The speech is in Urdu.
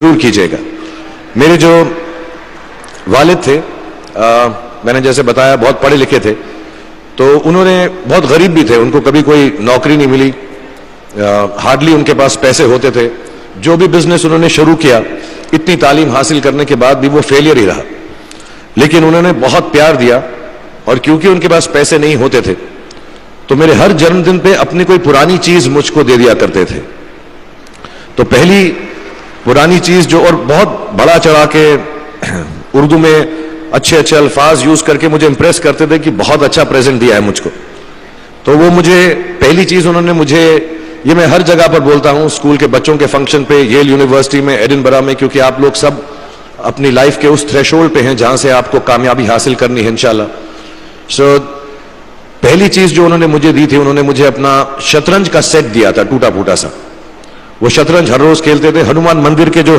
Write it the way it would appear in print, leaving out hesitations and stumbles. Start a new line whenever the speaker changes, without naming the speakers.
ضرور کیجیے گا. میرے جو والد تھے میں نے جیسے بتایا بہت پڑھے لکھے تھے, تو انہوں نے بہت غریب بھی تھے, ان کو کبھی کوئی نوکری نہیں ملی, ہارڈلی ان کے پاس پیسے ہوتے تھے. جو بھی بزنس انہوں نے شروع کیا اتنی تعلیم حاصل کرنے کے بعد بھی وہ فیلئر ہی رہا, لیکن انہوں نے بہت پیار دیا, اور کیونکہ ان کے پاس پیسے نہیں ہوتے تھے تو میرے ہر جنم دن پہ اپنی کوئی پرانی چیز مجھ کو دے دیا کرتے تھے. تو پہلی پرانی چیز جو, اور بہت بڑا چڑھا کے اردو میں اچھے اچھے الفاظ یوز کر کے مجھے امپریس کرتے تھے کہ بہت اچھا پریزنٹ دیا ہے مجھ کو. تو وہ مجھے پہلی چیز انہوں نے مجھے, یہ میں ہر جگہ پر بولتا ہوں, اسکول کے بچوں کے فنکشن پہ, ییل یونیورسٹی میں, ایڈنبرا میں, کیونکہ آپ لوگ سب اپنی لائف کے اس تھریشولڈ پہ ہیں جہاں سے آپ کو کامیابی حاصل کرنی ہے انشاءاللہ. سو پہلی چیز جو انہوں نے مجھے دی تھی, انہوں نے مجھے اپنا شطرنج کا سیٹ دیا تھا, ٹوٹا پھوٹا سا. وہ شطرنج ہر روز کھیلتے تھے. ہنومان مندر کے جو